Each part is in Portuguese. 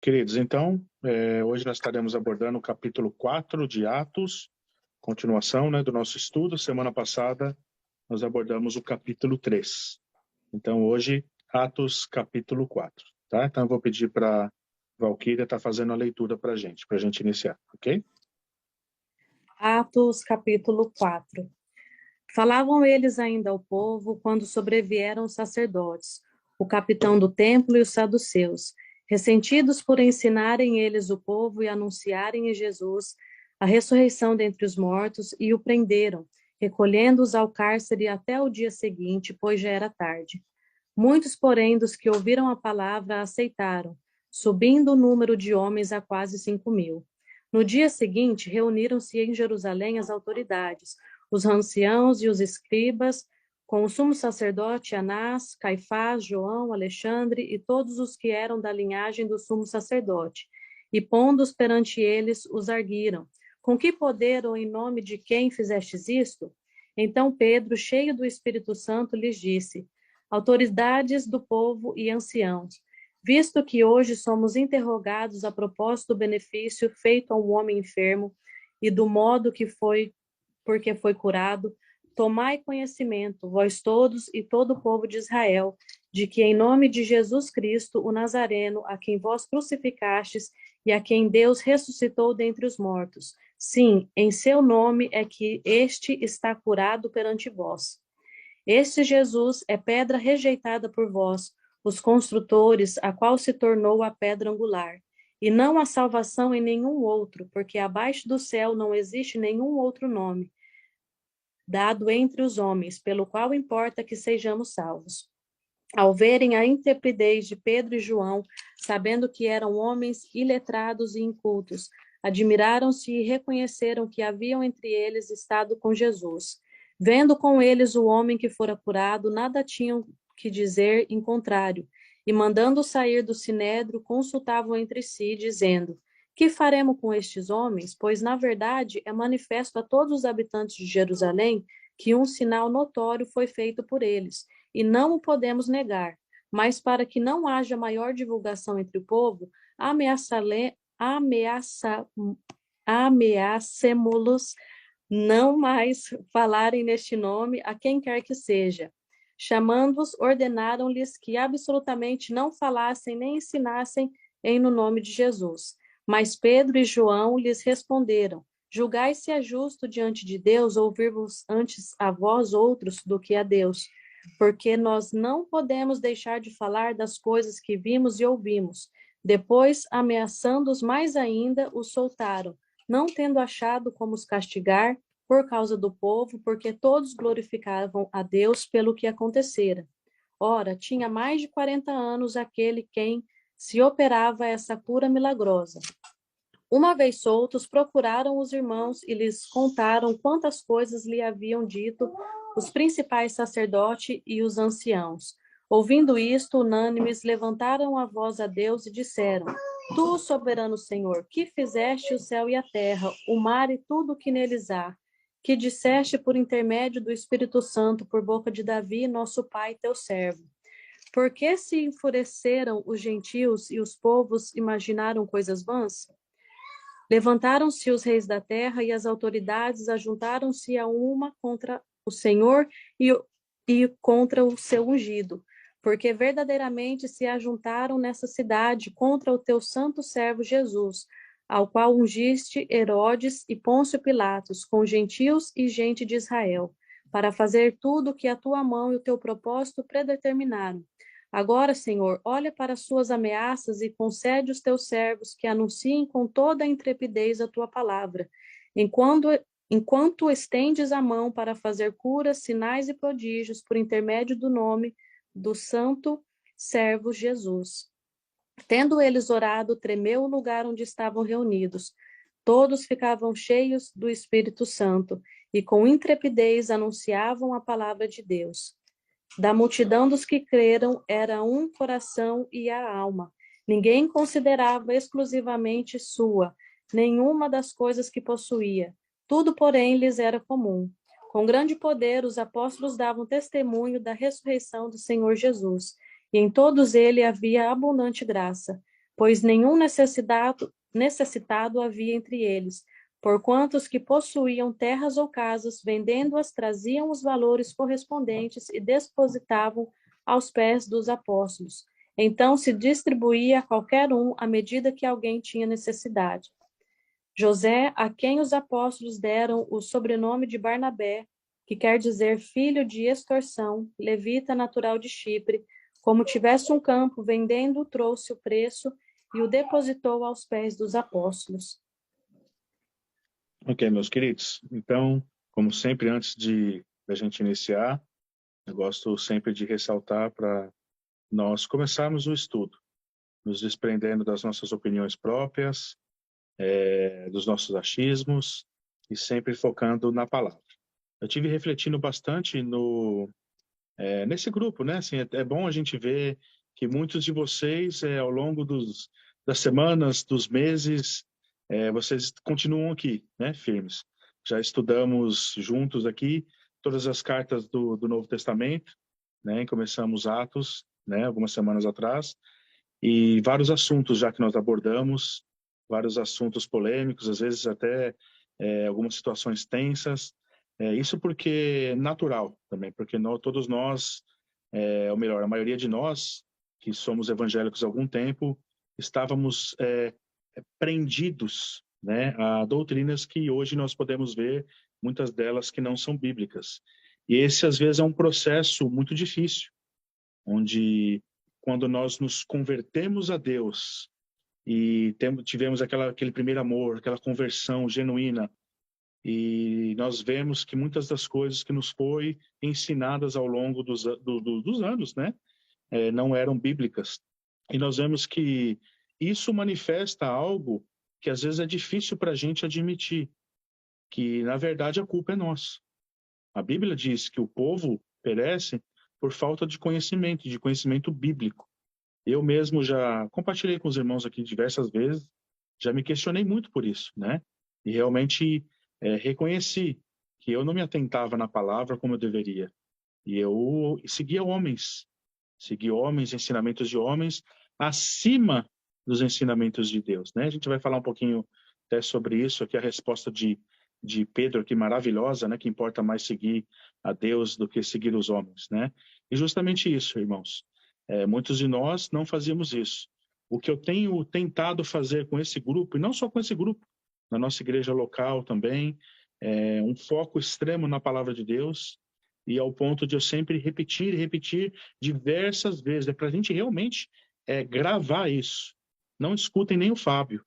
Queridos, então, hoje nós estaremos abordando o capítulo 4 de Atos, continuação, do nosso estudo. Semana passada, nós abordamos o capítulo 3. Então, hoje, Atos, capítulo 4. Tá? Então, eu vou pedir para a Valquíria estar fazendo a leitura para a gente iniciar, ok? Atos, capítulo 4. Falavam eles ainda ao povo quando sobrevieram os sacerdotes, o capitão do templo e os saduceus, ressentidos por ensinarem eles o povo e anunciarem em Jesus a ressurreição dentre os mortos, e o prenderam, recolhendo-os ao cárcere até o dia seguinte, pois já era tarde. Muitos, porém, dos que ouviram a palavra aceitaram, subindo o número de homens a quase 5.000. No dia seguinte, reuniram-se em Jerusalém as autoridades, os anciãos e os escribas, com o sumo sacerdote Anás, Caifás, João, Alexandre e todos os que eram da linhagem do sumo sacerdote. E pondo-os perante eles, os arguiram. Com que poder ou em nome de quem fizestes isto? Então Pedro, cheio do Espírito Santo, lhes disse: autoridades do povo e anciãos, visto que hoje somos interrogados a propósito do benefício feito a um homem enfermo e do modo que foi, porque foi curado, tomai conhecimento, vós todos e todo o povo de Israel, de que em nome de Jesus Cristo, o Nazareno, a quem vós crucificastes e a quem Deus ressuscitou dentre os mortos, sim, em seu nome é que este está curado perante vós. Este Jesus é pedra rejeitada por vós, os construtores, a qual se tornou a pedra angular. E não há salvação em nenhum outro, porque abaixo do céu não existe nenhum outro nome dado entre os homens, pelo qual importa que sejamos salvos. Ao verem a intrepidez de Pedro e João, sabendo que eram homens iletrados e incultos, admiraram-se e reconheceram que haviam entre eles estado com Jesus. Vendo com eles o homem que fora curado, nada tinham que dizer em contrário, e mandando sair do sinédrio, consultavam entre si, dizendo: que faremos com estes homens? Pois, na verdade, é manifesto a todos os habitantes de Jerusalém que um sinal notório foi feito por eles, e não o podemos negar. Mas, para que não haja maior divulgação entre o povo, ameacemo-los não mais falarem neste nome a quem quer que seja. Chamando-os, ordenaram-lhes que absolutamente não falassem nem ensinassem no nome de Jesus. Mas Pedro e João lhes responderam: julgai se é justo diante de Deus ouvir-vos antes a vós outros do que a Deus, porque nós não podemos deixar de falar das coisas que vimos e ouvimos. Depois, ameaçando-os mais ainda, os soltaram, não tendo achado como os castigar por causa do povo, porque todos glorificavam a Deus pelo que acontecera. Ora, tinha mais de 40 anos aquele quem se operava essa cura milagrosa. Uma vez soltos, procuraram os irmãos e lhes contaram quantas coisas lhe haviam dito os principais sacerdotes e os anciãos. Ouvindo isto, unânimes, levantaram a voz a Deus e disseram: Tu, soberano Senhor, que fizeste o céu e a terra, o mar e tudo o que neles há, que disseste por intermédio do Espírito Santo, por boca de Davi, nosso pai, teu servo. Por que se enfureceram os gentios e os povos imaginaram coisas vãs? Levantaram-se os reis da terra e as autoridades ajuntaram-se a uma contra o Senhor e contra o seu ungido, porque verdadeiramente se ajuntaram nessa cidade contra o teu santo servo Jesus, ao qual ungiste Herodes e Pôncio Pilatos, com gentios e gente de Israel, para fazer tudo o que a tua mão e o teu propósito predeterminaram. Agora, Senhor, olha para as suas ameaças e concede aos teus servos que anunciem com toda a intrepidez a tua palavra, enquanto estendes a mão para fazer curas, sinais e prodígios por intermédio do nome do santo servo Jesus. Tendo eles orado, tremeu o lugar onde estavam reunidos. Todos ficavam cheios do Espírito Santo e com intrepidez anunciavam a palavra de Deus. Da multidão dos que creram era um coração e a alma. Ninguém considerava exclusivamente sua nenhuma das coisas que possuía. Tudo, porém, lhes era comum. Com grande poder, os apóstolos davam testemunho da ressurreição do Senhor Jesus, e em todos ele havia abundante graça. pois nenhum necessitado havia entre eles, porquanto os que possuíam terras ou casas, vendendo-as, traziam os valores correspondentes e depositavam aos pés dos apóstolos. Então se distribuía a qualquer um à medida que alguém tinha necessidade. José, a quem os apóstolos deram o sobrenome de Barnabé, que quer dizer filho de extorsão, levita natural de Chipre, como tivesse um campo, vendendo, trouxe o preço e o depositou aos pés dos apóstolos. Ok, meus queridos. Então, como sempre, antes da gente iniciar, eu gosto sempre de ressaltar para nós começarmos o estudo, nos desprendendo das nossas opiniões próprias, dos nossos achismos e sempre focando na palavra. Eu tive refletindo bastante nesse grupo, né? Assim, é bom a gente ver que muitos de vocês, ao longo das semanas, dos meses, vocês continuam aqui, né? Firmes. Já estudamos juntos aqui todas as cartas do Novo Testamento, né? Começamos Atos, né? Algumas semanas atrás, e vários assuntos já que nós abordamos, vários assuntos polêmicos, às vezes até algumas situações tensas. Isso porque é natural também, porque todos nós, ou melhor, a maioria de nós que somos evangélicos há algum tempo, estávamos prendidos, né, a doutrinas que hoje nós podemos ver, muitas delas que não são bíblicas. E esse, às vezes, é um processo muito difícil, onde, quando nós nos convertemos a Deus e tivemos aquele primeiro amor, aquela conversão genuína, e nós vemos que muitas das coisas que nos foi ensinadas ao longo dos anos, né, não eram bíblicas. E nós vemos que isso manifesta algo que às vezes é difícil para a gente admitir, que na verdade a culpa é nossa. A Bíblia diz que o povo perece por falta de conhecimento bíblico. Eu mesmo já compartilhei com os irmãos aqui diversas vezes, já me questionei muito por isso, né? E realmente reconheci que eu não me atentava na palavra como eu deveria. E eu seguia homens, ensinamentos de homens, acima dos ensinamentos de Deus, né? A gente vai falar um pouquinho até sobre isso aqui, a resposta de Pedro, que maravilhosa, né? Que importa mais seguir a Deus do que seguir os homens, né? E justamente isso, irmãos. Muitos de nós não fazíamos isso. O que eu tenho tentado fazer com esse grupo, e não só com esse grupo, na nossa igreja local também, é um foco extremo na palavra de Deus, e ao ponto de eu sempre repetir e repetir diversas vezes. É para a gente realmente gravar isso. Não escutem nem o Fábio,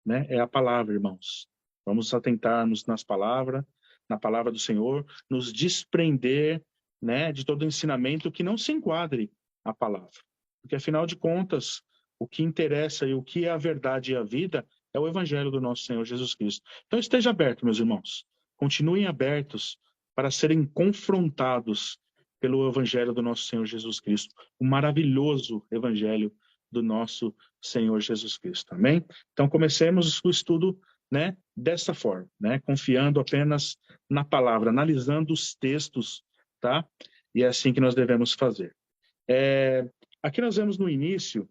né? É a palavra, irmãos. Vamos atentarmos na palavra do Senhor, nos desprender, né, de todo ensinamento que não se enquadre à palavra. Porque, afinal de contas, o que interessa e o que é a verdade e a vida é o evangelho do nosso Senhor Jesus Cristo. Então, esteja aberto, meus irmãos. Continuem abertos para serem confrontados pelo evangelho do nosso Senhor Jesus Cristo. O maravilhoso evangelho do nosso Senhor Jesus Cristo. Amém? Então, comecemos o estudo, né, dessa forma, né, confiando apenas na palavra, analisando os textos, tá? E é assim que nós devemos fazer. Aqui nós vemos no início,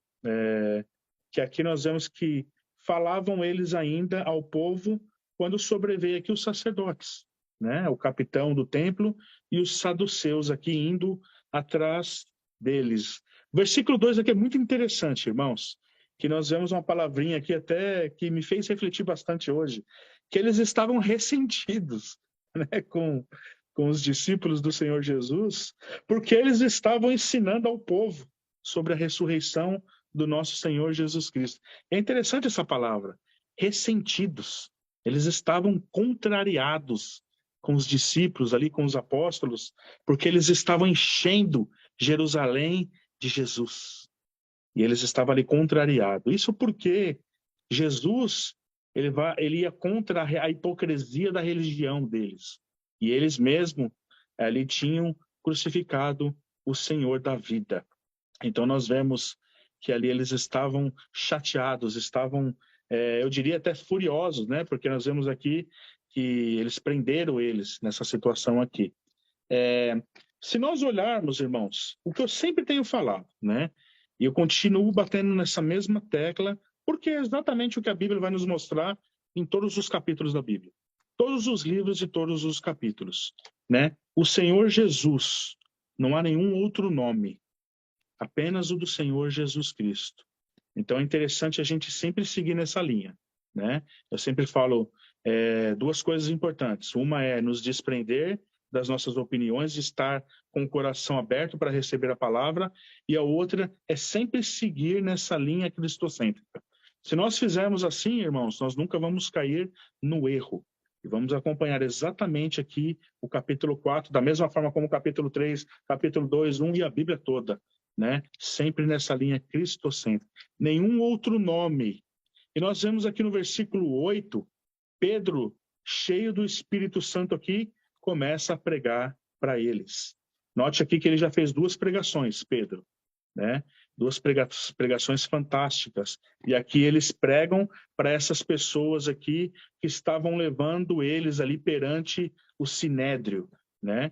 que aqui nós vemos que falavam eles ainda ao povo quando sobreveio aqui os sacerdotes, né? O capitão do templo e os saduceus aqui indo atrás deles. O versículo 2 aqui é muito interessante, irmãos, que nós vemos uma palavrinha aqui até que me fez refletir bastante hoje, que eles estavam ressentidos, né, com os discípulos do Senhor Jesus, porque eles estavam ensinando ao povo sobre a ressurreição do nosso Senhor Jesus Cristo. É interessante essa palavra, ressentidos. Eles estavam contrariados com os discípulos ali, com os apóstolos, porque eles estavam enchendo Jerusalém de Jesus. E eles estavam ali contrariados. Isso porque Jesus, ele ia contra a hipocrisia da religião deles. E eles mesmo ali tinham crucificado o Senhor da vida. Então nós vemos que ali eles estavam chateados, estavam, eu diria até furiosos, né? Porque nós vemos aqui que eles prenderam eles nessa situação aqui. Se nós olharmos, irmãos, o que eu sempre tenho falado, né? E eu continuo batendo nessa mesma tecla Porque é exatamente o que a Bíblia vai nos mostrar em todos os capítulos da Bíblia. Todos os livros e todos os capítulos, né? O Senhor Jesus, não há nenhum outro nome, apenas o do Senhor Jesus Cristo. Então é interessante a gente sempre seguir nessa linha, né? Eu sempre falo duas coisas importantes. Uma é nos desprender das nossas opiniões, estar com o coração aberto para receber a palavra, e a outra é sempre seguir nessa linha cristocêntrica. Se nós fizermos assim, irmãos, nós nunca vamos cair no erro. E vamos acompanhar exatamente aqui o capítulo 4, da mesma forma como o capítulo 3, capítulo 2, 1 e a Bíblia toda, né? Sempre nessa linha cristocêntrica. Nenhum outro nome. E nós vemos aqui no versículo 8, Pedro, cheio do Espírito Santo aqui, começa a pregar para eles. Note aqui que ele já fez 2 pregações, Pedro, né? 2 pregações fantásticas. E aqui eles pregam para essas pessoas aqui que estavam levando eles ali perante o Sinédrio, né?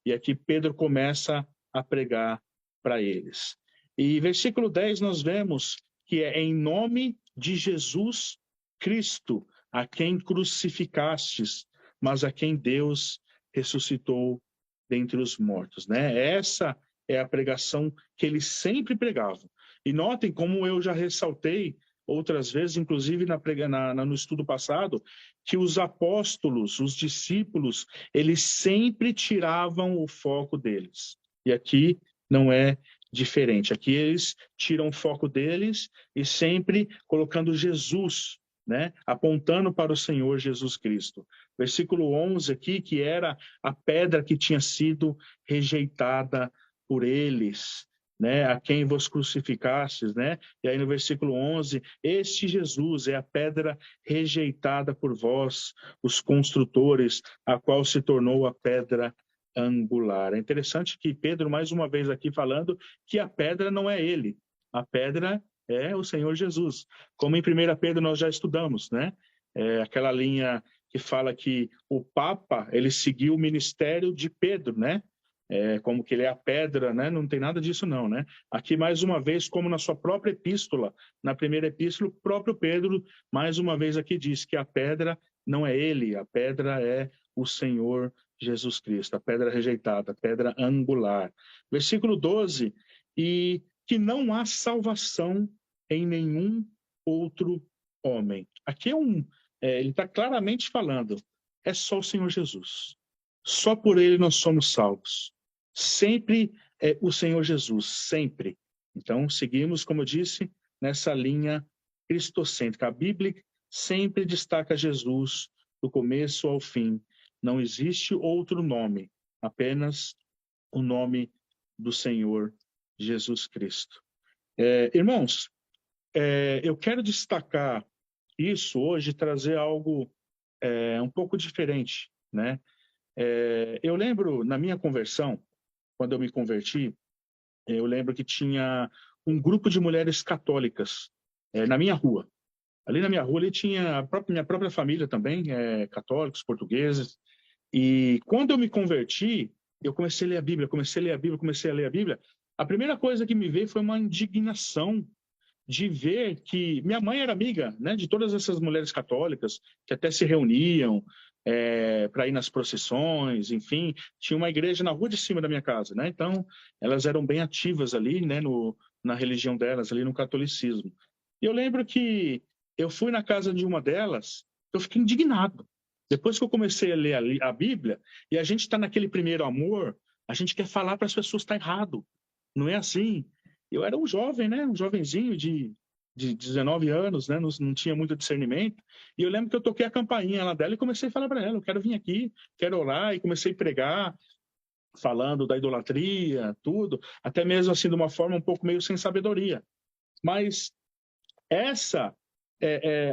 E aqui Pedro começa a pregar para eles. E versículo 10 nós vemos que é em nome de Jesus Cristo, a quem crucificastes, mas a quem Deus ressuscitou dentre os mortos, né? Essa é a pregação que eles sempre pregavam. E notem como eu já ressaltei outras vezes, inclusive no estudo passado, que os apóstolos, os discípulos, eles sempre tiravam o foco deles. E aqui não é diferente. Aqui eles tiram o foco deles e sempre colocando Jesus, né? Apontando para o Senhor Jesus Cristo. Versículo 11 aqui, que era a pedra que tinha sido rejeitada por eles, né? A quem vos crucificastes, né? E aí no versículo 11, este Jesus é a pedra rejeitada por vós, os construtores, a qual se tornou a pedra angular. É interessante que Pedro, mais uma vez aqui falando, que a pedra não é ele, a pedra é o Senhor Jesus. Como em 1 Pedro nós já estudamos, né? Aquela linha que fala que o Papa, ele seguiu o ministério de Pedro, né? Como que ele é a pedra, né? Não tem nada disso não, né? Aqui, mais uma vez, como na sua própria epístola, na primeira epístola, o próprio Pedro, mais uma vez aqui diz que a pedra não é ele, a pedra é o Senhor Jesus Cristo, a pedra rejeitada, a pedra angular. Versículo 12, e que não há salvação em nenhum outro homem. Aqui ele está claramente falando, é só o Senhor Jesus. Só por ele nós somos salvos. Sempre é o Senhor Jesus, sempre. Então, seguimos, como eu disse, nessa linha cristocêntrica. A Bíblia sempre destaca Jesus do começo ao fim. Não existe outro nome, apenas o nome do Senhor Jesus Cristo. Irmãos, eu quero destacar isso hoje, trazer algo um pouco diferente, né? Eu lembro, na minha conversão, quando eu me converti, eu lembro que tinha um grupo de mulheres católicas na minha rua. Ali na minha rua, ali tinha minha própria família também, católicos, portugueses. E quando eu me converti, eu comecei a ler a Bíblia, comecei a ler a Bíblia. A primeira coisa que me veio foi uma indignação de ver que minha mãe era amiga, né, de todas essas mulheres católicas que até se reuniam para ir nas procissões, enfim, tinha uma igreja na rua de cima da minha casa, né? Então elas eram bem ativas ali, né, na religião delas, ali no catolicismo. E eu lembro que eu fui na casa de uma delas, eu fiquei indignado. Depois que eu comecei a ler a Bíblia, e a gente está naquele primeiro amor, a gente quer falar para as pessoas que está errado. Não é assim. Eu era um jovem, né? Um jovenzinho de 19 anos, né? Não tinha muito discernimento. E eu lembro que eu toquei a campainha lá dela e comecei a falar para ela, eu quero vir aqui, quero orar. E comecei a pregar, falando da idolatria, tudo. Até mesmo assim, de uma forma um pouco meio sem sabedoria. Mas essa,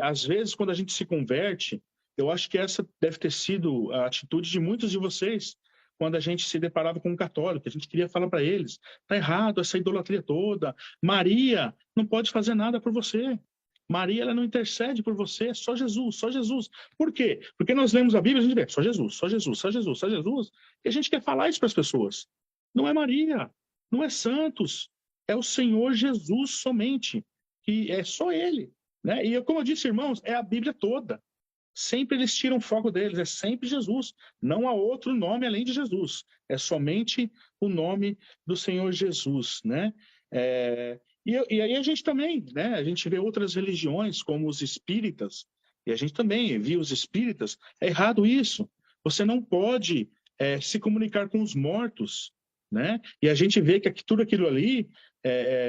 às vezes, quando a gente se converte, eu acho que essa deve ter sido a atitude de muitos de vocês, quando a gente se deparava com um católico, a gente queria falar para eles, tá errado essa idolatria toda, Maria não pode fazer nada por você, Maria ela não intercede por você, só Jesus, só Jesus. Por quê? Porque nós lemos a Bíblia e a gente vê, só Jesus, só Jesus, só Jesus, só Jesus, e a gente quer falar isso para as pessoas. Não é Maria, não é santos, é o Senhor Jesus somente que é só ele, né? E como eu disse, irmãos, é a Bíblia toda. Sempre eles tiram foco deles, é sempre Jesus. Não há outro nome além de Jesus. É somente o nome do Senhor Jesus, né? E aí a gente também, né? A gente vê outras religiões, como os espíritas, e a gente também viu os espíritas. É errado isso. Você não pode se comunicar com os mortos, né? E a gente vê que tudo aquilo ali,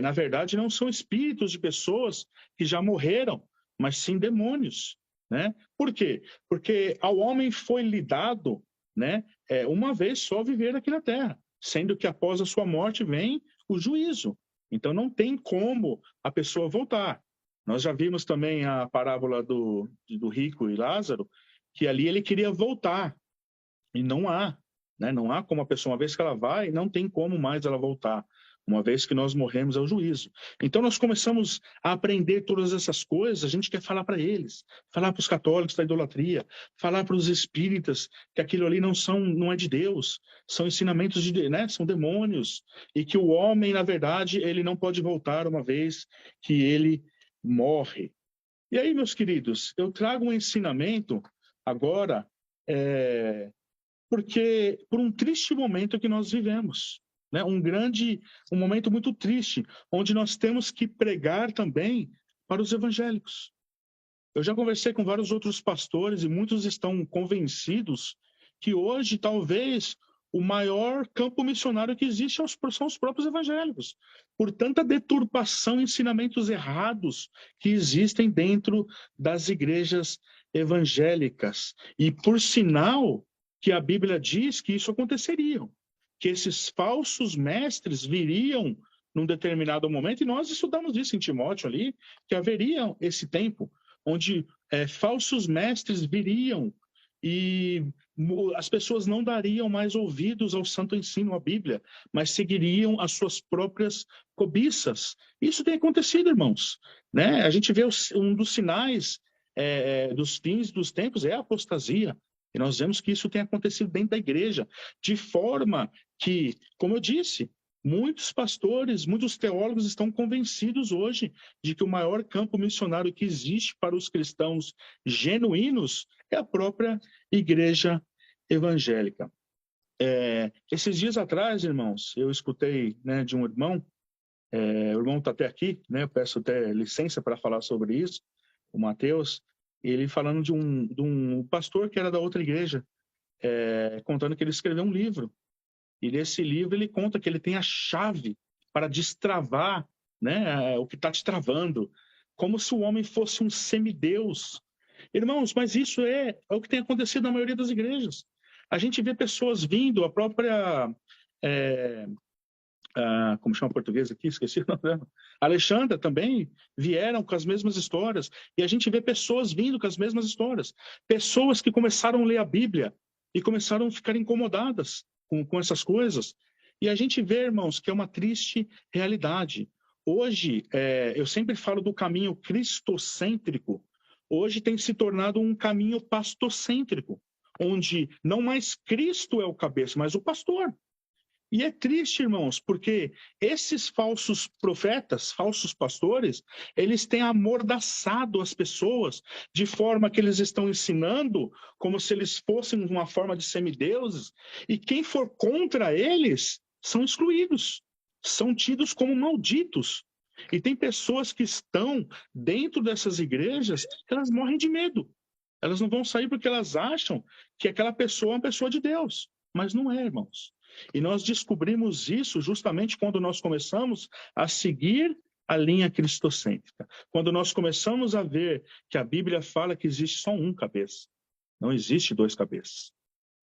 na verdade, não são espíritos de pessoas que já morreram, mas sim demônios, né? Por quê? Porque ao homem foi lhe dado, né, uma vez só viver aqui na Terra, sendo que após a sua morte vem o juízo. Então não tem como a pessoa voltar. Nós já vimos também a parábola do rico e Lázaro, que ali ele queria voltar, e não há, né? Não há como a pessoa, uma vez que ela vai, não tem como mais ela voltar. Uma vez que nós morremos é o juízo. Então nós começamos a aprender todas essas coisas, a gente quer falar para eles, falar para os católicos da idolatria, falar para os espíritas que aquilo ali não é de Deus, são ensinamentos né? São demônios, e que o homem, na verdade, ele não pode voltar uma vez que ele morre. E aí, meus queridos, eu trago um ensinamento agora, porque por um triste momento que nós vivemos, né? Um momento muito triste, onde nós temos que pregar também para os evangélicos. Eu já conversei com vários outros pastores e muitos estão convencidos que hoje talvez o maior campo missionário que existe são os próprios evangélicos, por tanta deturpação, ensinamentos errados que existem dentro das igrejas evangélicas. E por sinal que a Bíblia diz que isso aconteceria, que esses falsos mestres viriam num determinado momento, e nós estudamos isso em Timóteo ali, que haveria esse tempo onde falsos mestres viriam e as pessoas não dariam mais ouvidos ao santo ensino, à Bíblia, mas seguiriam as suas próprias cobiças. Isso tem acontecido, irmãos, né? A gente vê um dos sinais dos fins dos tempos é a apostasia. E nós vemos que isso tem acontecido dentro da igreja, de forma que, como eu disse, muitos pastores, muitos teólogos estão convencidos hoje de que o maior campo missionário que existe para os cristãos genuínos é a própria igreja evangélica. Esses dias atrás, irmãos, eu escutei, né, de um irmão, o irmão está até aqui, né, eu peço até licença para falar sobre isso, o Mateus, ele falando de um pastor que era da outra igreja, contando que ele escreveu um livro. E nesse livro ele conta que ele tem a chave para destravar, né, o que está te travando, como se o homem fosse um semideus. Irmãos, mas isso é o que tem acontecido na maioria das igrejas. A gente vê pessoas vindo, a própria... como chama em português aqui? Esqueci o nome. Alexandra também vieram com as mesmas histórias. E a gente vê pessoas vindo com as mesmas histórias. Pessoas que começaram a ler a Bíblia e começaram a ficar incomodadas com essas coisas. E a gente vê, irmãos, que é uma triste realidade. Hoje, eu sempre falo do caminho cristocêntrico. Hoje tem se tornado um caminho pastocêntrico, onde não mais Cristo é o cabeça, mas o pastor. E é triste, irmãos, porque esses falsos profetas, falsos pastores, eles têm amordaçado as pessoas de forma que eles estão ensinando como se eles fossem uma forma de semideuses, e quem for contra eles são excluídos, são tidos como malditos. E tem pessoas que estão dentro dessas igrejas, elas morrem de medo. Elas não vão sair porque elas acham que aquela pessoa é uma pessoa de Deus, mas não é, irmãos. E nós descobrimos isso justamente quando nós começamos a seguir a linha cristocêntrica. Quando nós começamos a ver que a Bíblia fala que existe só um cabeça, não existe dois cabeças.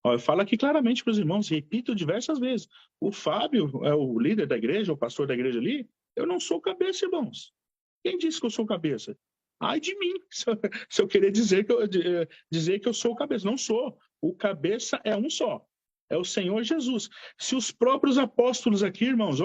Eu falo aqui claramente para os irmãos, e repito diversas vezes, o Fábio é o líder da igreja, o pastor da igreja ali, eu não sou cabeça, irmãos. Quem disse que eu sou cabeça? Ai de mim, se eu querer dizer que eu sou o cabeça. Não sou. O cabeça é um só. É o Senhor Jesus. Se os próprios apóstolos aqui, irmãos,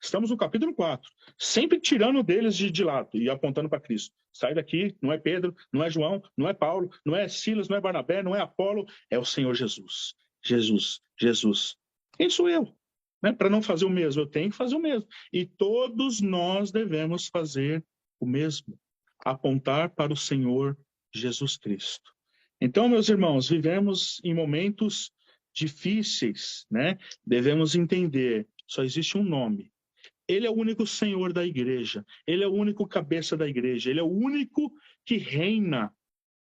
estamos no capítulo 4, sempre tirando deles de lado e apontando para Cristo. Sai daqui, não é Pedro, não é João, não é Paulo, não é Silas, não é Barnabé, não é Apolo, é o Senhor Jesus. Jesus, Jesus. Quem sou eu? Né? Para não fazer o mesmo, eu tenho que fazer o mesmo. E todos nós devemos fazer o mesmo, apontar para o Senhor Jesus Cristo. Então, meus irmãos, vivemos em momentos difíceis, né? Devemos entender, só existe um nome. Ele é o único Senhor da igreja, ele é o único cabeça da igreja, ele é o único que reina,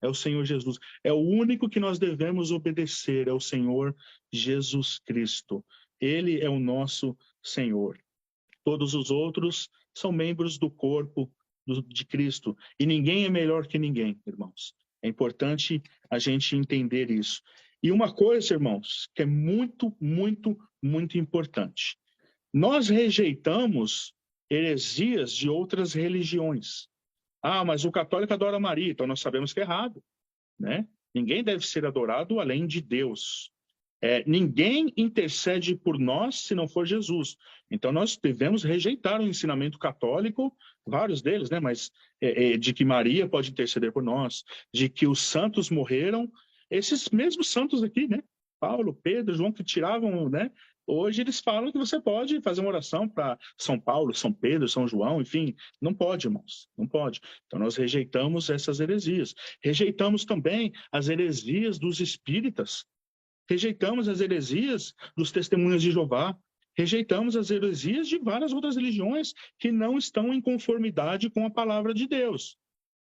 é o Senhor Jesus. É o único que nós devemos obedecer, é o Senhor Jesus Cristo. Ele é o nosso Senhor. Todos os outros são membros do corpo de Cristo. E ninguém é melhor que ninguém, irmãos. É importante a gente entender isso. E uma coisa, irmãos, que é muito, muito, muito importante. Nós rejeitamos heresias de outras religiões. Ah, mas o católico adora Maria, então nós sabemos que é errado, né? Ninguém deve ser adorado além de Deus. Ninguém intercede por nós se não for Jesus. Então nós devemos rejeitar o ensinamento católico, vários deles, né? Mas de que Maria pode interceder por nós, de que os santos morreram, esses mesmos santos aqui, né? Paulo, Pedro, João, que tiravam, né? Hoje eles falam que você pode fazer uma oração para São Paulo, São Pedro, São João, enfim. Não pode, irmãos, não pode. Então nós rejeitamos essas heresias. Rejeitamos também as heresias dos espíritas. Rejeitamos as heresias dos testemunhas de Jeová. Rejeitamos as heresias de várias outras religiões que não estão em conformidade com a palavra de Deus.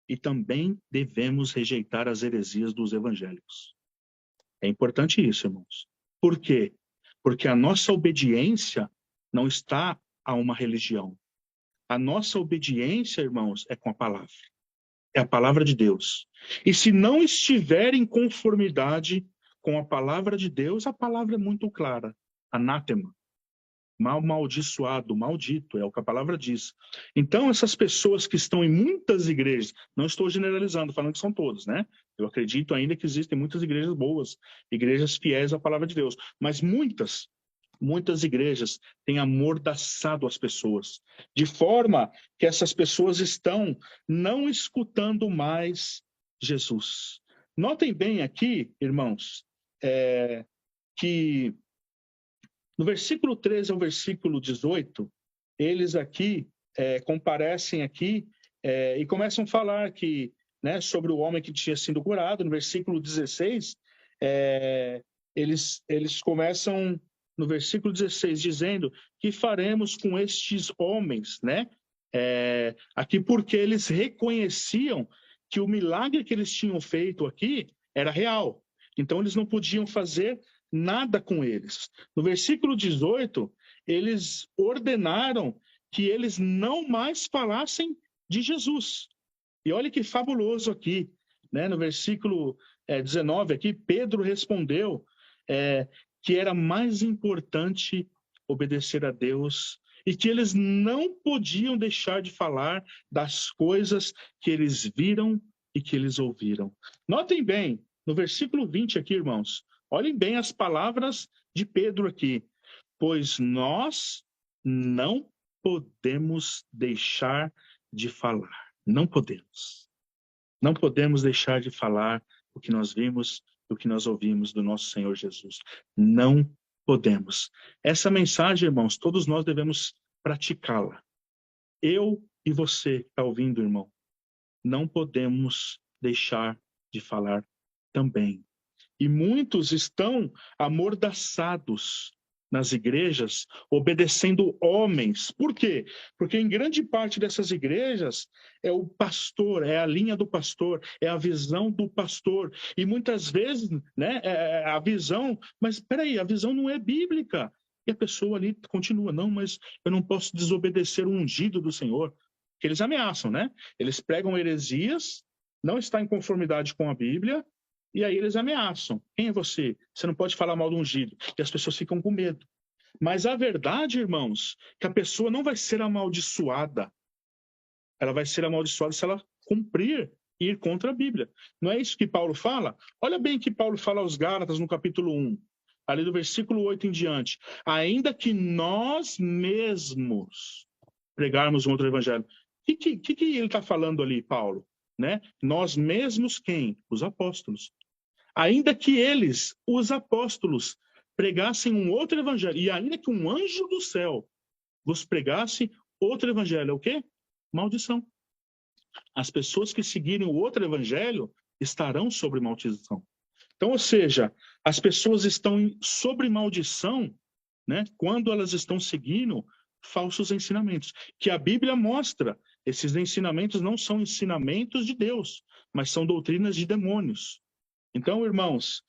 E também devemos rejeitar as heresias dos evangélicos. É importante isso, irmãos. Por quê? Porque a nossa obediência não está a uma religião. A nossa obediência, irmãos, é com a palavra. É a palavra de Deus. E se não estiver em conformidade com a palavra de Deus, a palavra é muito clara. Anátema. Mal amaldiçoado, maldito, é o que a palavra diz. Então, essas pessoas que estão em muitas igrejas, não estou generalizando, falando que são todas, né? Eu acredito ainda que existem muitas igrejas boas, igrejas fiéis à palavra de Deus, mas muitas igrejas têm amordaçado as pessoas, de forma que essas pessoas estão não escutando mais Jesus. Notem bem aqui, irmãos, que no versículo 13 ao versículo 18, eles aqui comparecem aqui e começam a falar que, né, sobre o homem que tinha sido curado. No versículo 16, eles começam no versículo 16 dizendo que faremos com estes homens, né? Aqui porque eles reconheciam que o milagre que eles tinham feito aqui era real. Então eles não podiam fazer nada com eles. No versículo 18, eles ordenaram que eles não mais falassem de Jesus. E olha que fabuloso aqui, né? No versículo 19 aqui, Pedro respondeu que era mais importante obedecer a Deus e que eles não podiam deixar de falar das coisas que eles viram e que eles ouviram. Notem bem, no versículo 20 aqui, irmãos, olhem bem as palavras de Pedro aqui. Pois nós não podemos deixar de falar. Não podemos. Não podemos deixar de falar o que nós vimos, o que nós ouvimos do nosso Senhor Jesus. Não podemos. Essa mensagem, irmãos, todos nós devemos praticá-la. Eu e você que está ouvindo, irmão, não podemos deixar de falar também. E muitos estão amordaçados nas igrejas, obedecendo homens. Por quê? Porque em grande parte dessas igrejas é o pastor, é a linha do pastor, é a visão do pastor. E muitas vezes, né, a visão, mas espera aí, a visão não é bíblica. E a pessoa ali continua, não, mas eu não posso desobedecer o ungido do Senhor. Que eles ameaçam, né? Eles pregam heresias, não está em conformidade com a Bíblia, e aí eles ameaçam. Quem é você? Você não pode falar mal do ungido. E as pessoas ficam com medo. Mas a verdade, irmãos, que a pessoa não vai ser amaldiçoada. Ela vai ser amaldiçoada se ela cumprir e ir contra a Bíblia. Não é isso que Paulo fala? Olha bem o que Paulo fala aos Gálatas no capítulo 1, ali do versículo 8 em diante. Ainda que nós mesmos pregarmos um outro evangelho. O que ele está falando ali, Paulo? Né? Nós mesmos quem? Os apóstolos. Ainda que eles, os apóstolos, pregassem um outro evangelho, e ainda que um anjo do céu vos pregasse outro evangelho, é o quê? Maldição. as pessoas que seguirem o outro evangelho estarão sobre maldição. Então, ou seja, as pessoas estão sob maldição, né, quando elas estão seguindo falsos ensinamentos, que a Bíblia mostra. Esses ensinamentos não são ensinamentos de Deus, mas são doutrinas de demônios. Então, irmãos,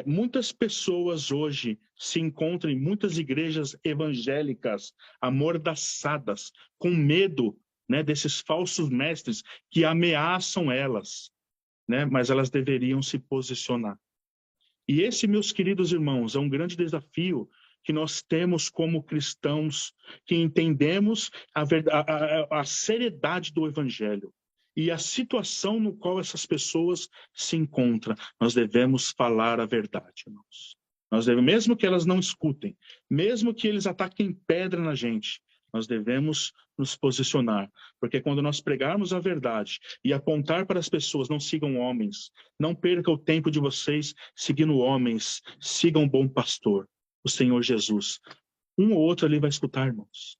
muitas pessoas hoje se encontram em muitas igrejas evangélicas amordaçadas, com medo, né, desses falsos mestres que ameaçam elas, né, mas elas deveriam se posicionar. E esse, meus queridos irmãos, é um grande desafio que nós temos como cristãos, que entendemos a seriedade do evangelho e a situação no qual essas pessoas se encontram. Nós devemos falar a verdade, irmãos. Nós devemos, mesmo que elas não escutem, mesmo que eles ataquem pedra na gente, nós devemos nos posicionar, porque quando nós pregarmos a verdade e apontar para as pessoas, não sigam homens, não perca o tempo de vocês seguindo homens, sigam o bom pastor, o Senhor Jesus. Um ou outro ali vai escutar, irmãos.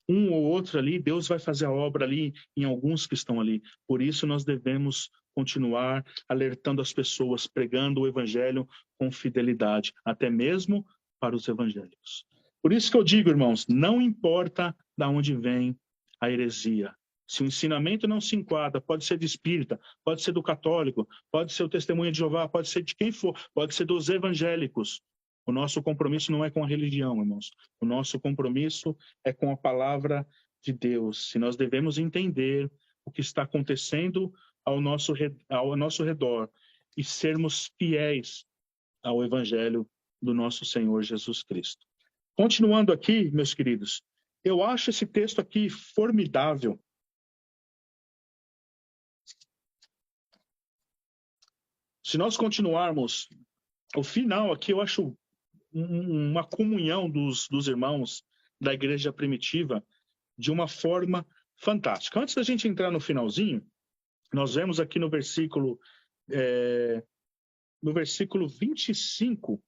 Um ou outro ali, Deus vai fazer a obra ali em alguns que estão ali. Por isso nós devemos continuar alertando as pessoas, pregando o evangelho com fidelidade, até mesmo para os evangélicos. Por isso que eu digo, irmãos, não importa de onde vem a heresia. Se o ensinamento não se enquadra, pode ser de espírita, pode ser do católico, pode ser o testemunho de Jeová, pode ser de quem for, pode ser dos evangélicos. O nosso compromisso não é com a religião, irmãos. O nosso compromisso é com a palavra de Deus. Se nós devemos entender o que está acontecendo ao nosso redor e sermos fiéis ao evangelho do nosso Senhor Jesus Cristo. Continuando aqui, meus queridos, eu acho esse texto aqui formidável. Se nós continuarmos, o final aqui eu acho uma comunhão dos irmãos da igreja primitiva de uma forma fantástica. Antes da gente entrar no finalzinho, nós vemos aqui no versículo 25,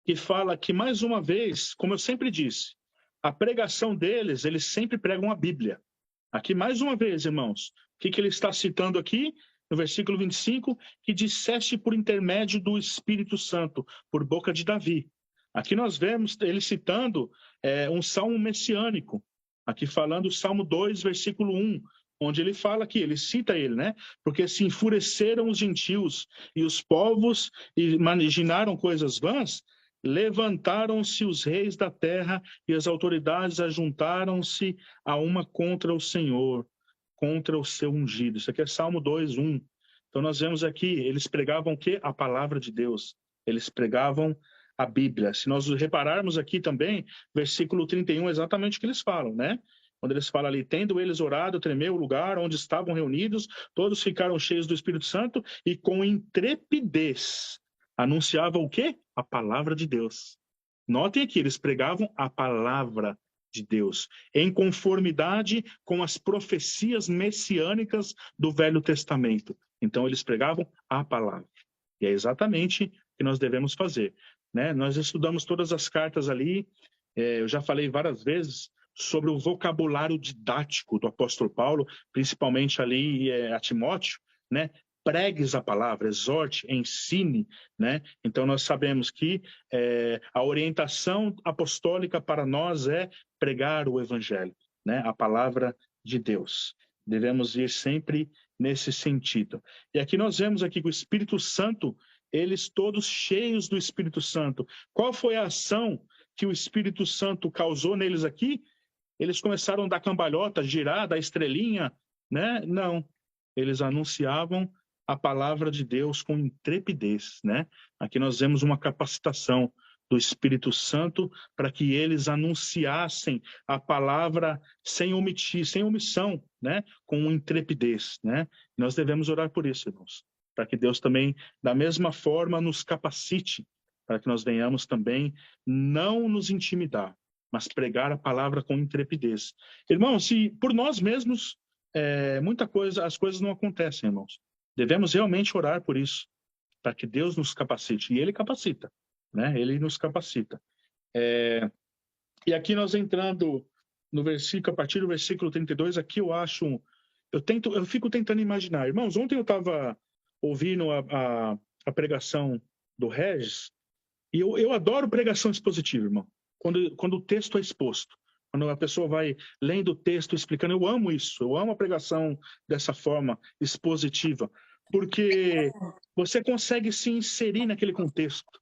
que fala que, mais uma vez, como eu sempre disse, a pregação deles, eles sempre pregam a Bíblia. Aqui, mais uma vez, irmãos, o que ele está citando aqui? No versículo 25, que disseste por intermédio do Espírito Santo, por boca de Davi. Aqui nós vemos ele citando um salmo messiânico, aqui falando o Salmo 2, versículo 1, onde ele fala aqui, ele cita ele, né? Porque se enfureceram os gentios e os povos imaginaram coisas vãs, levantaram-se os reis da terra e as autoridades ajuntaram-se a uma contra o Senhor, contra o seu ungido. Isso aqui é Salmo 2, 1. Então nós vemos aqui, eles pregavam o quê? A palavra de Deus. Eles pregavam a Bíblia. Se nós repararmos aqui também, versículo 31, é exatamente o que eles falam, né? Quando eles falam ali, tendo eles orado, tremeu o lugar onde estavam reunidos, todos ficaram cheios do Espírito Santo e com intrepidez anunciavam o quê? A palavra de Deus. Notem aqui, eles pregavam a palavra de Deus, em conformidade com as profecias messiânicas do Velho Testamento. Então, eles pregavam a palavra. E é exatamente o que nós devemos fazer, né? Nós estudamos todas as cartas ali, eu já falei várias vezes sobre o vocabulário didático do apóstolo Paulo, principalmente ali a Timóteo, né? Pregues a palavra, exorte, ensine, né? Então nós sabemos que a orientação apostólica para nós é pregar o evangelho, né? A palavra de Deus. Devemos ir sempre nesse sentido. E aqui nós vemos aqui que o Espírito Santo, eles todos cheios do Espírito Santo. Qual foi a ação que o Espírito Santo causou neles aqui? Eles começaram a dar cambalhota, girar, dar estrelinha, né? Não. Eles anunciavam a palavra de Deus com intrepidez, né? Aqui nós vemos uma capacitação do Espírito Santo para que eles anunciassem a palavra sem omitir, sem omissão, né? Com intrepidez, né? Nós devemos orar por isso, irmãos, para que Deus também, da mesma forma, nos capacite, para que nós venhamos também não nos intimidar, mas pregar a palavra com intrepidez. Irmãos, se por nós mesmos, as coisas não acontecem, irmãos. Devemos realmente orar por isso, para que Deus nos capacite. E Ele capacita, né? Ele nos capacita. E aqui nós entrando no versículo, a partir do versículo 32, aqui eu acho eu fico tentando imaginar. Irmãos, ontem eu estava ouvindo a pregação do Regis, e eu adoro pregação expositiva, irmão. Quando o texto é exposto. Quando a pessoa vai lendo o texto, explicando, eu amo isso. Eu amo a pregação dessa forma expositiva. Porque você consegue se inserir naquele contexto.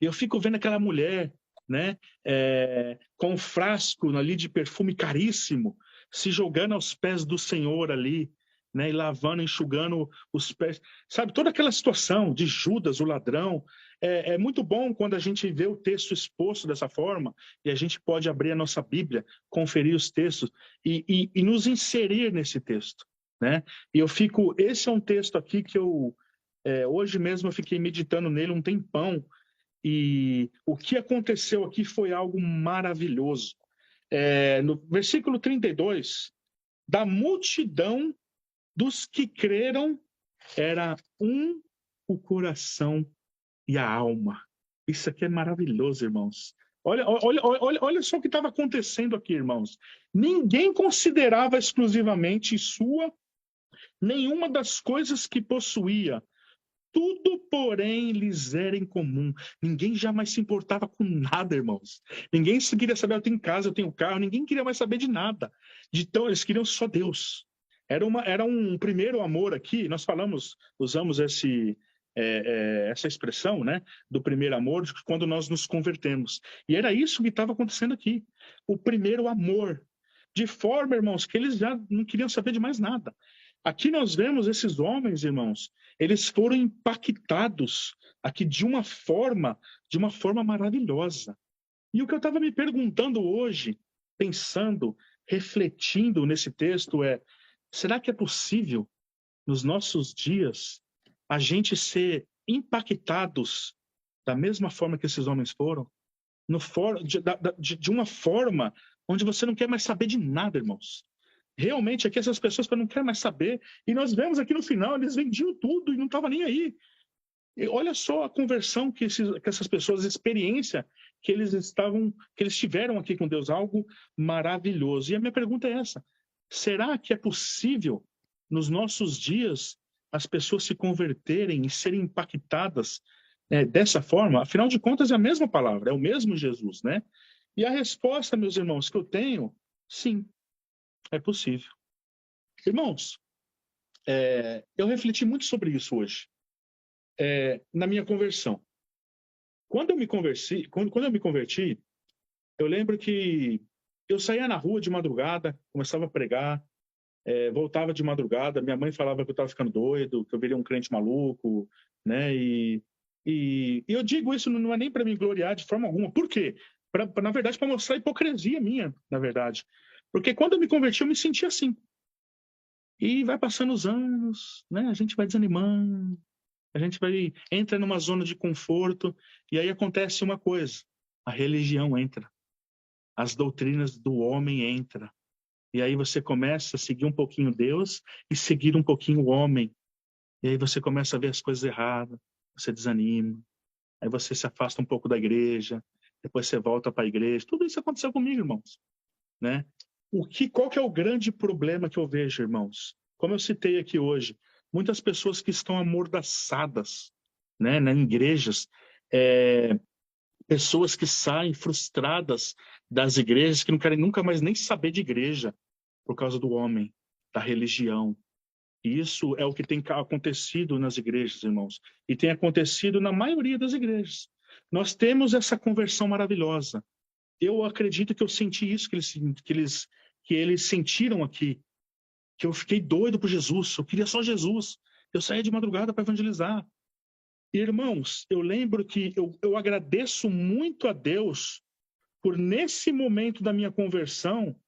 E eu fico vendo aquela mulher, né, com um frasco ali de perfume caríssimo, se jogando aos pés do Senhor ali, né, e lavando, enxugando os pés. Sabe, toda aquela situação de Judas, o ladrão. É muito bom quando a gente vê o texto exposto dessa forma e a gente pode abrir a nossa Bíblia, conferir os textos e nos inserir nesse texto, né? E esse é um texto aqui que hoje mesmo eu fiquei meditando nele um tempão, e o que aconteceu aqui foi algo maravilhoso. No versículo 32, da multidão dos que creram, era o coração e a alma. Isso aqui é maravilhoso, irmãos. Olha só o que estava acontecendo aqui, irmãos. Ninguém considerava exclusivamente sua nenhuma das coisas que possuía. Tudo, porém, lhes era em comum. Ninguém jamais se importava com nada, irmãos. Ninguém se queria saber, eu tenho casa, eu tenho carro. Ninguém queria mais saber de nada. Então, eles queriam só Deus. Era um primeiro amor aqui. Nós usamos essa expressão, né, do primeiro amor, quando nós nos convertemos. E era isso que estava acontecendo aqui. O primeiro amor. De forma, irmãos, que eles já não queriam saber de mais nada. Aqui nós vemos esses homens, irmãos, eles foram impactados aqui de uma forma maravilhosa. E o que eu estava me perguntando hoje, pensando, refletindo nesse texto será que é possível, nos nossos dias, a gente ser impactados da mesma forma que esses homens foram? De uma forma onde você não quer mais saber de nada, irmãos. Realmente, aqui essas pessoas não querem mais saber. E nós vemos aqui no final, eles vendiam tudo e não estavam nem aí. E olha só a conversão que essas pessoas, a experiência que eles tiveram aqui com Deus, algo maravilhoso. E a minha pergunta é essa: será que é possível, nos nossos dias, as pessoas se converterem e serem impactadas dessa forma? Afinal de contas, é a mesma palavra, é o mesmo Jesus, né? E a resposta, meus irmãos, que eu tenho, sim, é possível. Irmãos, eu refleti muito sobre isso hoje, na minha conversão. Quando eu me converti, eu lembro que eu saía na rua de madrugada, começava a pregar, voltava de madrugada, minha mãe falava que eu estava ficando doido, que eu viria um crente maluco, né? E eu digo isso não é nem para me gloriar de forma alguma. Por quê? Na verdade, para mostrar a hipocrisia minha, na verdade. Porque quando eu me converti, eu me senti assim. E vai passando os anos, né? A gente vai desanimando, entra numa zona de conforto, e aí acontece uma coisa: a religião entra, as doutrinas do homem entram. E aí você começa a seguir um pouquinho Deus e seguir um pouquinho o homem. E aí você começa a ver as coisas erradas, você desanima, aí você se afasta um pouco da igreja, depois você volta para a igreja. Tudo isso aconteceu comigo, irmãos, né? Qual que é o grande problema que eu vejo, irmãos? Como eu citei aqui hoje, muitas pessoas que estão amordaçadas, né, em igrejas, pessoas que saem frustradas das igrejas, que não querem nunca mais nem saber de igreja por causa do homem, da religião. E isso é o que tem acontecido nas igrejas, irmãos, e tem acontecido na maioria das igrejas. Nós temos essa conversão maravilhosa. Eu acredito que eu senti isso que eles sentiram aqui, que eu fiquei doido por Jesus, eu queria só Jesus. Eu saía de madrugada para evangelizar. Irmãos, eu lembro que eu agradeço muito a Deus por, nesse momento da minha conversão,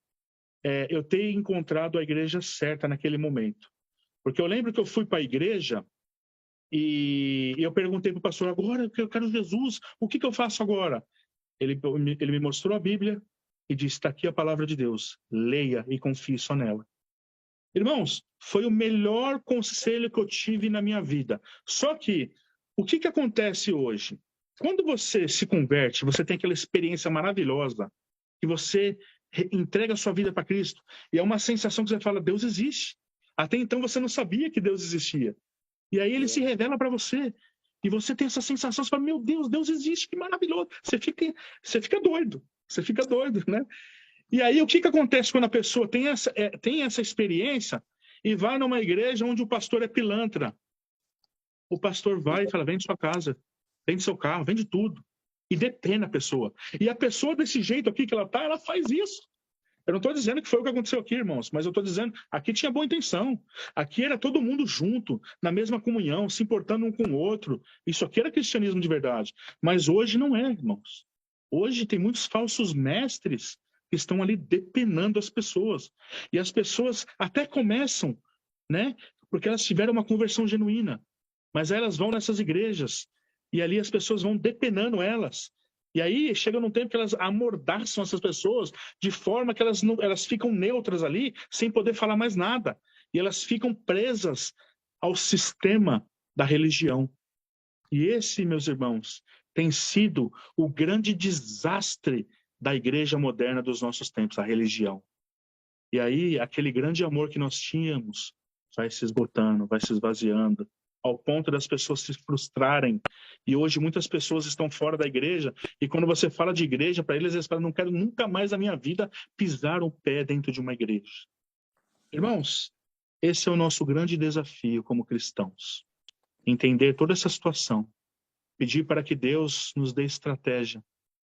eu ter encontrado a igreja certa naquele momento. Porque eu lembro que eu fui para a igreja e eu perguntei para o pastor: agora eu quero Jesus, o que eu faço agora? Ele me mostrou a Bíblia e disse: está aqui a palavra de Deus, leia e confie só nela. Irmãos, foi o melhor conselho que eu tive na minha vida. Só que, o que acontece hoje? Quando você se converte, você tem aquela experiência maravilhosa, que você entrega a sua vida para Cristo, e é uma sensação que você fala: Deus existe. Até então você não sabia que Deus existia. E aí ele se revela para você. E você tem essa sensação, você fala, meu Deus, Deus existe, que maravilhoso. Você fica doido. Você fica doido, né? E aí o que acontece quando a pessoa tem essa experiência e vai numa igreja onde o pastor é pilantra? O pastor vai e fala, vende sua casa, vende seu carro, vende tudo. E depena a pessoa. E a pessoa desse jeito aqui que ela tá, ela faz isso. Eu não estou dizendo que foi o que aconteceu aqui, irmãos, mas eu estou dizendo, aqui tinha boa intenção. Aqui era todo mundo junto, na mesma comunhão, se importando um com o outro. Isso aqui era cristianismo de verdade. Mas hoje não é, irmãos. Hoje tem muitos falsos mestres que estão ali depenando as pessoas. E as pessoas até começam, né? Porque elas tiveram uma conversão genuína. Mas elas vão nessas igrejas e ali as pessoas vão depenando elas. E aí chega num tempo que elas amordaçam essas pessoas de forma que elas ficam neutras ali, sem poder falar mais nada. E elas ficam presas ao sistema da religião. E esse, meus irmãos, tem sido o grande desastre da igreja moderna dos nossos tempos, a religião. E aí, aquele grande amor que nós tínhamos vai se esgotando, vai se esvaziando, ao ponto das pessoas se frustrarem. E hoje muitas pessoas estão fora da igreja, e quando você fala de igreja, para eles falam, não quero nunca mais na minha vida pisar o pé dentro de uma igreja. Irmãos, esse é o nosso grande desafio como cristãos. Entender toda essa situação. Pedir para que Deus nos dê estratégia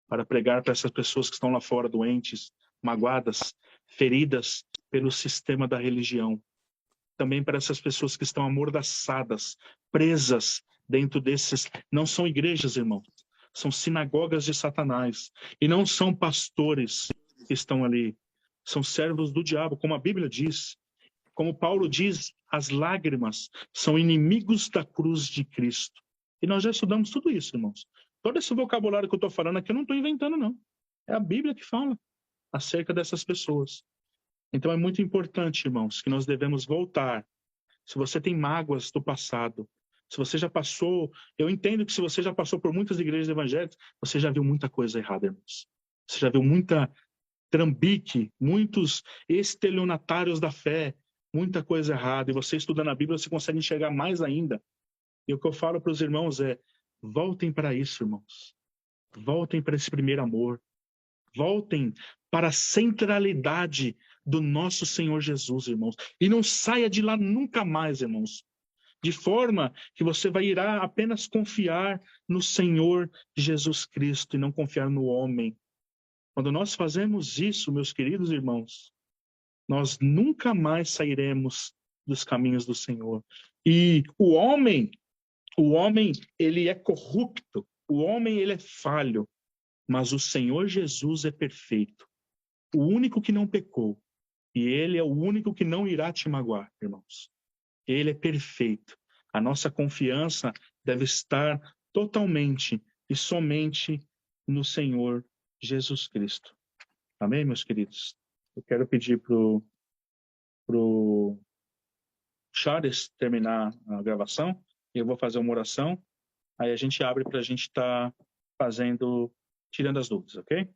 para pregar para essas pessoas que estão lá fora doentes, magoadas, feridas pelo sistema da religião. Também para essas pessoas que estão amordaçadas, presas dentro desses... Não são igrejas, irmão. São sinagogas de Satanás. E não são pastores que estão ali. São servos do diabo, como a Bíblia diz. Como Paulo diz, as lágrimas são inimigos da cruz de Cristo. E nós já estudamos tudo isso, irmãos. Todo esse vocabulário que eu estou falando aqui, eu não estou inventando, não. É a Bíblia que fala acerca dessas pessoas. Então é muito importante, irmãos, que nós devemos voltar. Se você tem mágoas do passado, se você já passou... Eu entendo que se você já passou por muitas igrejas evangélicas, você já viu muita coisa errada, irmãos. Você já viu muita trambique, muitos estelionatários da fé, muita coisa errada. E você estudando a Bíblia, você consegue enxergar mais ainda. E o que eu falo para os irmãos é, voltem para isso, irmãos. Voltem para esse primeiro amor. Voltem para a centralidade do nosso Senhor Jesus, irmãos. E não saia de lá nunca mais, irmãos. De forma que você irá apenas confiar no Senhor Jesus Cristo e não confiar no homem. Quando nós fazemos isso, meus queridos irmãos, nós nunca mais sairemos dos caminhos do Senhor. E o homem, ele é corrupto. O homem, ele é falho. Mas o Senhor Jesus é perfeito. O único que não pecou. E ele é o único que não irá te magoar, irmãos. Ele é perfeito. A nossa confiança deve estar totalmente e somente no Senhor Jesus Cristo. Amém, meus queridos? Eu quero pedir pro Charles terminar a gravação. E eu vou fazer uma oração. Aí a gente abre para a gente estar tirando as dúvidas, ok?